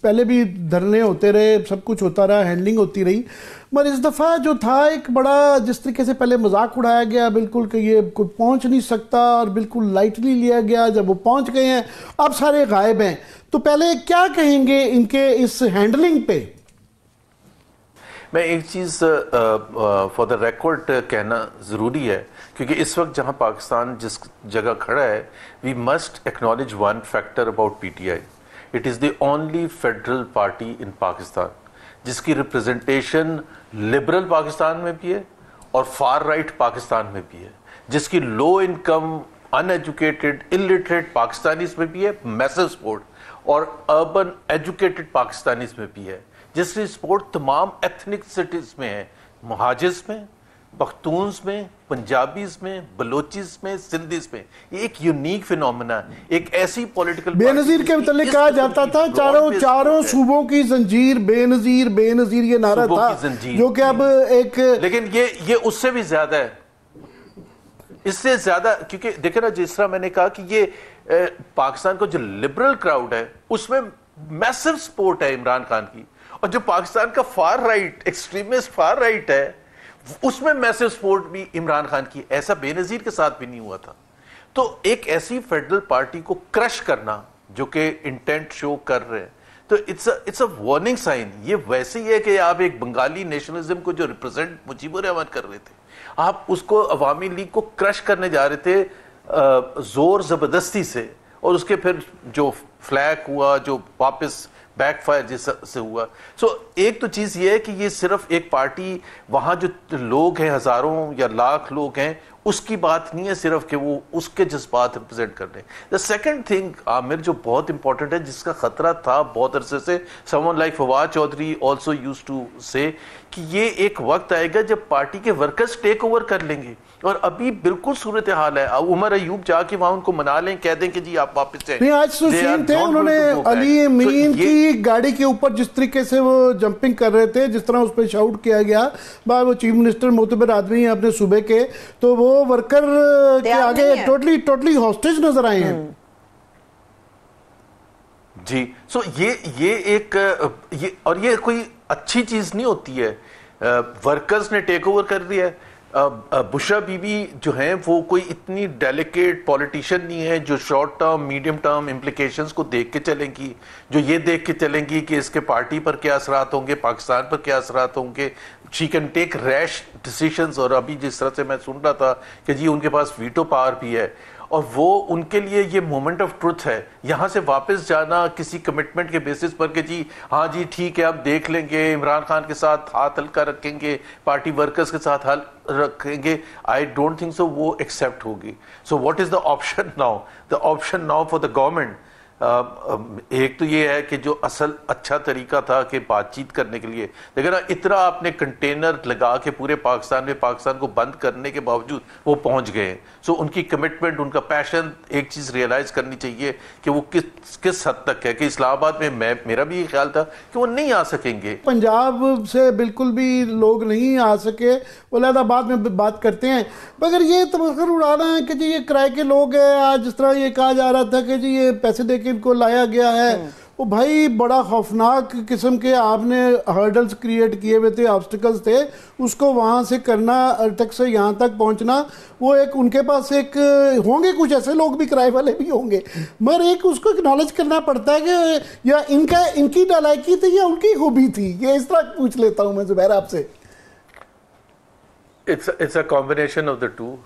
पहले भी धरने होते रहे, सब कुछ होता रहा, हैंडलिंग होती रही, मगर इस दफ़ा जो था एक बड़ा जिस तरीके से पहले मजाक उड़ाया गया बिल्कुल कि ये कोई पहुंच नहीं सकता और बिल्कुल लाइटली लिया गया। जब वो पहुंच गए हैं अब सारे गायब हैं, तो पहले क्या कहेंगे इनके इस हैंडलिंग पे? मैं एक चीज़ फॉर द रिकॉर्ड कहना ज़रूरी है, क्योंकि इस वक्त जहां पाकिस्तान जिस जगह खड़ा है, we must acknowledge one factor about PTI. It is the only federal party in Pakistan जिसकी रिप्रेजेंटेशन लिबरल पाकिस्तान में भी है और फार राइट पाकिस्तान में भी है, जिसकी low income uneducated illiterate Pakistanis में भी है मैसिव सपोर्ट, और अर्बन एजुकेटेड पाकिस्तानीज में भी है, जिसकी सपोर्ट तमाम एथनिसिटीज में है, मुहाजिर्स में, पख्तून्स में, पंजाबीज में, बलोचिस में, सिंधीज में। ये एक यूनिक फिनोमेना है, एक ऐसी पॉलिटिकल बेनजीर के मतलब कहा जाता था चारों सूबों की जंजीर, बेनजीर बेनजीर ये नारा था, जो कि अब एक, लेकिन ये उससे भी ज्यादा है, इससे ज्यादा, क्योंकि देखे ना जिस तरह मैंने कहा कि ये पाकिस्तान को जो लिबरल क्राउड है उसमें मैसिव सपोर्ट है इमरान खान की, और जो पाकिस्तान का far right extremist far right है उसमें मैसिव सपोर्ट भी इमरान खान की। ऐसा बेनजीर के साथ भी नहीं हुआ था। तो एक ऐसी फेडरल पार्टी को क्रश करना जो कि इंटेंट शो कर रहे हैं, तो इट्स अ वार्निंग साइन। ये वैसे ही है कि आप एक बंगाली नेशनलिज्म को जो रिप्रेजेंट मुजीबुर रहमान कर रहे थे, आप उसको अवामी लीग को क्रश करने जा रहे थे जोर जबरदस्ती से, और उसके फिर जो फ्लैग हुआ, जो वापस बैकफायर जिससे हुआ। सो एक तो चीज ये है कि ये सिर्फ एक पार्टी, वहां जो लोग हैं हजारों या लाख लोग हैं, उसकी बात नहीं है सिर्फ कि वो उसके जज्बात रिप्रेजेंट कर रहे हैं। द सेकंड थिंग आमिर जो बहुत इंपॉर्टेंट है, जिसका खतरा था बहुत अरसे से, someone like Fawad Chaudhry also used to say, कि ये एक वक्त आएगा जब पार्टी के वर्कर्स टेक ओवर कर लेंगे, और अभी बिल्कुल सूरत हाल है। उमर अयूब जाके वहां उनको मना लें, कह दें कि जी आप वापस जाएं। आज तो सीन थे, उन्होंने अली अमीन की गाड़ी के ऊपर जिस तरीके से वो जंपिंग कर रहे थे, जिस तरह उस पर शाउट किया गया, वो चीफ मिनिस्टर मोतबर आदमी है अपने सूबे के, तो वो वर्कर के आगे टोटली हॉस्टेज नजर आए हैं जी। सो ये एक ये कोई अच्छी चीज नहीं होती है। वर्कर्स ने टेक ओवर कर दिया है। बुशरा बीबी जो हैं वो कोई इतनी डेलिकेट पॉलिटिशियन नहीं है जो short term medium term implications को देख के चलेंगी, जो ये देख के चलेंगी कि इसके पार्टी पर क्या असरात होंगे, पाकिस्तान पर क्या असरात होंगे। She can take rash decisions, और अभी जिस तरह से मैं सुन रहा था कि जी उनके पास वीटो पावर भी है, और वो उनके लिए ये मोमेंट ऑफ ट्रुथ है। यहां से वापस जाना किसी कमिटमेंट के बेसिस पर कि जी हाँ जी ठीक है, अब देख लेंगे, इमरान खान के साथ हाथ हल्का रखेंगे, पार्टी वर्कर्स के साथ हाथ रखेंगे, आई डोंट थिंक सो वो एक्सेप्ट होगी। So what is the option now? The option now for the government, एक तो ये है कि जो असल अच्छा तरीका था कि बातचीत करने के लिए, लेकिन ना इतना आपने कंटेनर लगा के पूरे पाकिस्तान में पाकिस्तान को बंद करने के बावजूद वो पहुंच गए। सो उनकी कमिटमेंट, उनका पैशन, एक चीज रियलाइज करनी चाहिए कि वो किस हद तक है, कि इस्लामाबाद में मेरा भी ये ख्याल था कि वो नहीं आ सकेंगे। पंजाब से बिल्कुल भी लोग नहीं आ सके, वो इलाहाबाद में बात करते हैं। मगर ये तमस्खुर उड़ाना है कि जी ये किराए के लोग हैं, आज जिस तरह ये कहा जा रहा था कि जी ये पैसे देके इनको लाया गया है, वो भाई बड़ा खौफनाक किस्म के आपने हर्डल्स क्रिएट किए हुए थे, ऑब्स्टिकल्स थे, उसको वहां से करना, तक से यहाँ तक पहुंचना, वो एक उनके पास एक होंगे कुछ ऐसे लोग भी, किराए वाले भी होंगे, मगर एक उसको एक्नॉलेज करना पड़ता है कि या इनकी नालायकी थी या उनकी खूबी थी। ये इस तरह पूछ लेता हूं मैं जुबैर आपसे। It's a combination of the two.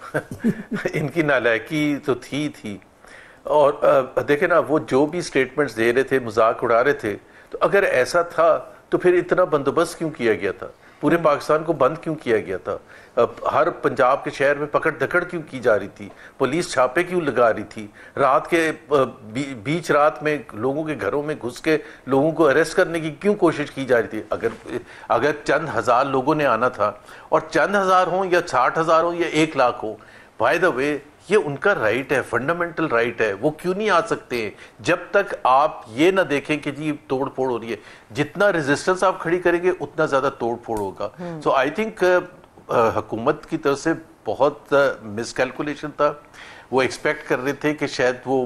इनकी नालायकी तो थी, और देखे ना वो जो भी स्टेटमेंट्स दे रहे थे, मजाक उड़ा रहे थे, तो अगर ऐसा था तो फिर इतना बंदोबस्त क्यों किया गया था, पूरे पाकिस्तान को बंद क्यों किया गया था, हर पंजाब के शहर में पकड़ धकड़ क्यों की जा रही थी, पुलिस छापे क्यों लगा रही थी, रात के बीच रात में लोगों के घरों में घुस के लोगों को अरेस्ट करने की क्यों कोशिश की जा रही थी। अगर चंद हजार लोगों ने आना था, और चंद हजार हो या 60,000 हो या 1 लाख हो, बाय द वे ये उनका राइट है, फंडामेंटल राइट है, वो क्यों नहीं आ सकते हैं जब तक आप ये ना देखें कि जी तोड़ फोड़ हो रही है। जितना रेजिस्टेंस आप खड़ी करेंगे उतना ज्यादा तोड़ फोड़ होगा। सो आई थिंक हुकूमत की तरफ से बहुत मिसकैलकुलेशन था। वो एक्सपेक्ट कर रहे थे कि शायद वो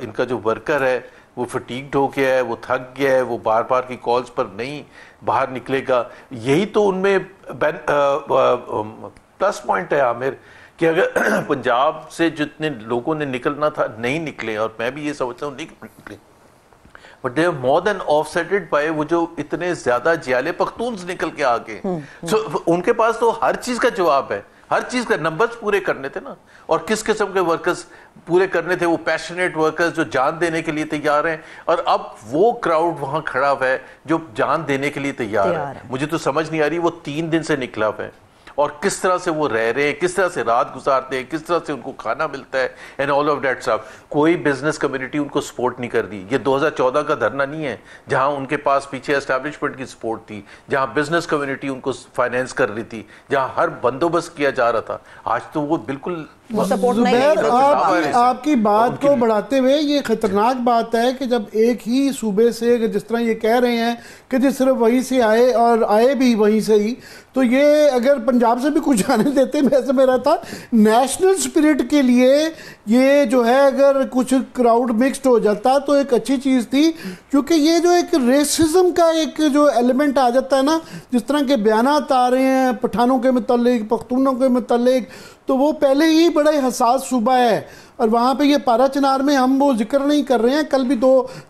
इनका जो वर्कर है वो फटीग्ड हो गया है, वो थक गया है, वो बार बार की कॉल्स पर नहीं बाहर निकलेगा। यही तो उनमें प्लस पॉइंट है आमिर, कि अगर पंजाब से जितने लोगों ने निकलना था नहीं निकले, और मैं भी ये समझता हूँ नहीं निकले, but they more than offsetted by वो जो इतने ज्यादा जियाले पख्तून्स निकल के आ गए। सो उनके पास तो हर चीज का जवाब है, हर चीज का नंबर्स पूरे करने थे ना। और किस किस्म के वर्कर्स पूरे करने थे? वो पैशनेट वर्कर्स जो जान देने के लिए तैयार हैं, और अब वो क्राउड वहां खड़ा हुआ है जो जान देने के लिए तैयार है। मुझे तो समझ नहीं आ रही वो 3 दिन से निकला हुआ है और किस तरह से वो रह रहे हैं, किस तरह से रात गुजारते हैं, किस तरह से उनको खाना मिलता है and all of that stuff. कोई बिजनेस कम्युनिटी उनको सपोर्ट नहीं कर रही। ये 2014 का धरना नहीं है जहां उनके पास पीछे एस्टैब्लिशमेंट की सपोर्ट थी, जहां बिजनेस कम्युनिटी उनको फाइनेंस कर रही थी, जहां हर बंदोबस्त किया जा रहा था। आज तो वो बिल्कुल सपोर्ट नहीं है। आपकी बात को बढ़ाते हुए ये खतरनाक बात है कि जब एक ही सूबे से, जिस तरह ये कह रहे हैं कि जो सिर्फ वहीं से आए और आए भी वहीं से ही, तो ये अगर पंजाब से भी कुछ आने देते, वैसे मेरा था नेशनल स्पिरिट के लिए ये जो है, अगर कुछ क्राउड मिक्स्ड हो जाता तो एक अच्छी चीज़ थी। क्योंकि ये जो एक रेसिज्म का एक जो एलिमेंट आ जाता है ना, जिस तरह के बयानात आ रहे हैं पठानों के मुतालिक, पख्तूनों के मुतालिक, तो वो पहले ही बड़ा ही हसास सूबा है। और वहाँ पे ये पारा चिनार में हम वो जिक्र नहीं कर रहे हैं, कल भी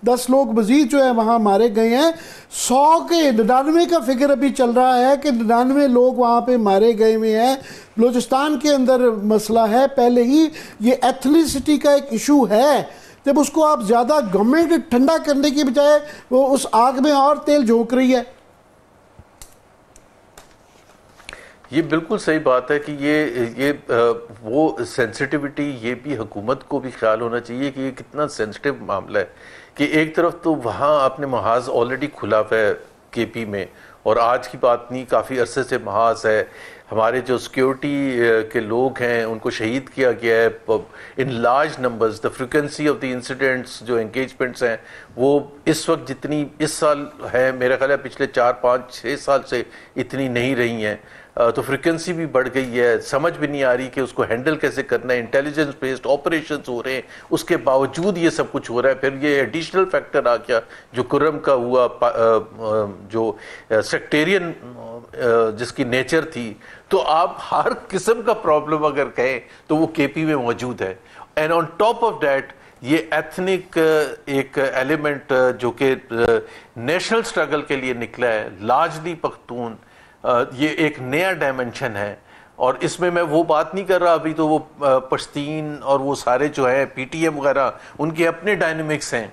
10 लोग मजीद जो है वहाँ मारे गए हैं। 100 के 99 का फिगर अभी चल रहा है कि 99 लोग वहाँ पे मारे गए हुए हैं। बलूचिस्तान के अंदर मसला है, पहले ही ये एथनिसिटी का एक इशू है। जब उसको आप ज़्यादा गवर्नमेंट ठंडा करने की बजाय वो उस आग में और तेल झोंक रही है। ये बिल्कुल सही बात है कि ये वो सेंसिटिविटी, ये भी हुकूमत को भी ख्याल होना चाहिए कि ये कितना सेंसिटिव मामला है। कि एक तरफ तो वहाँ आपने महाज ऑलरेडी खुला हुआ है केपी में, और आज की बात नहीं, काफ़ी अरसे से महाज है। हमारे जो सिक्योरिटी के लोग हैं उनको शहीद किया गया है in large numbers. The frequency of the incidents, जो एंगेजमेंट्स हैं, वो इस वक्त जितनी इस साल है, मेरा ख्याल है पिछले 4, 5, 6 साल से इतनी नहीं रही हैं। तो फ्रिक्वेंसी भी बढ़ गई है, समझ भी नहीं आ रही कि उसको हैंडल कैसे करना है। इंटेलिजेंस बेस्ड ऑपरेशंस हो रहे हैं, उसके बावजूद ये सब कुछ हो रहा है। फिर ये एडिशनल फैक्टर आ गया जो कुर्रम का हुआ, जो सेक्टेरियन जिसकी नेचर थी। तो आप हर किस्म का प्रॉब्लम अगर कहें तो वो केपी में मौजूद है। And on top of that ये एथनिक एक एलिमेंट जो कि नेशनल स्ट्रगल के लिए निकला है, लार्जली पख्तून, ये एक नया डायमेंशन है। और इसमें मैं वो बात नहीं कर रहा अभी, तो वो पश्तीन और वो सारे जो है पीटीएम वगैरह, उनके अपने डायनेमिक्स हैं।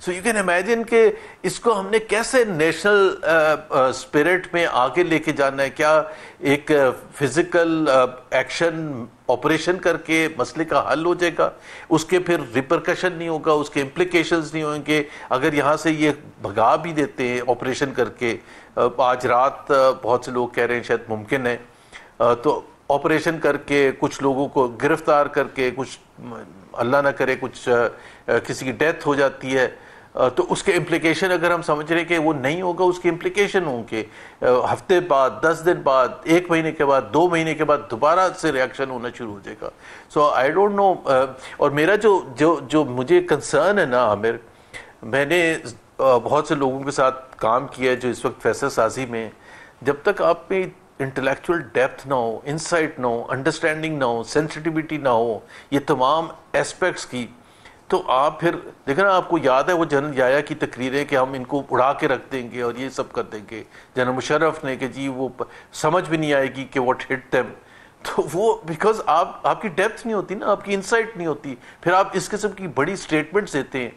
सो यू कैन इमेजिन कि इसको हमने कैसे नेशनल स्पिरिट में आगे लेके जाना है। क्या एक फिजिकल एक्शन ऑपरेशन करके मसले का हल हो जाएगा? उसके फिर रिपरकशन नहीं होगा, उसके इम्प्लीकेशंस नहीं होंगे। अगर यहाँ से ये भगा भी देते हैं ऑपरेशन करके, आज रात बहुत से लोग कह रहे हैं शायद मुमकिन है, तो ऑपरेशन करके कुछ लोगों को गिरफ्तार करके, कुछ अल्लाह ना करे कुछ किसी की डेथ हो जाती है, तो उसके इम्प्लीकेशन अगर हम समझ रहे हैं कि वो नहीं होगा, उसके इम्प्लीकेशन होंगे हफ्ते बाद, 10 दिन बाद, 1 महीने के बाद, 2 महीने के बाद दोबारा से रिएक्शन होना शुरू हो जाएगा। सो आई डोंट नो। और मेरा जो मुझे कंसर्न है ना आमिर, मैंने बहुत से लोगों के साथ काम किया है जो इस वक्त फैसला साजी में, जब तक आप में इंटेलेक्चुअल डेप्थ ना हो, इंसाइट ना हो, अंडरस्टैंडिंग ना हो, सेंसिटिविटी ना हो ये तमाम एस्पेक्ट्स की, तो आप फिर देखना, आपको याद है वो जनरल याया की तकरीरें कि हम इनको उड़ा के रख देंगे और ये सब कर देंगे जनरल मुशर्रफ ने, कि जी वो समझ भी नहीं आएगी कि व्हाट हिट देम। तो वो बिकॉज आपकी डेप्थ नहीं होती ना, आपकी इंसाइट नहीं होती। फिर आप इस किस्म की बड़ी स्टेटमेंट्स देते हैं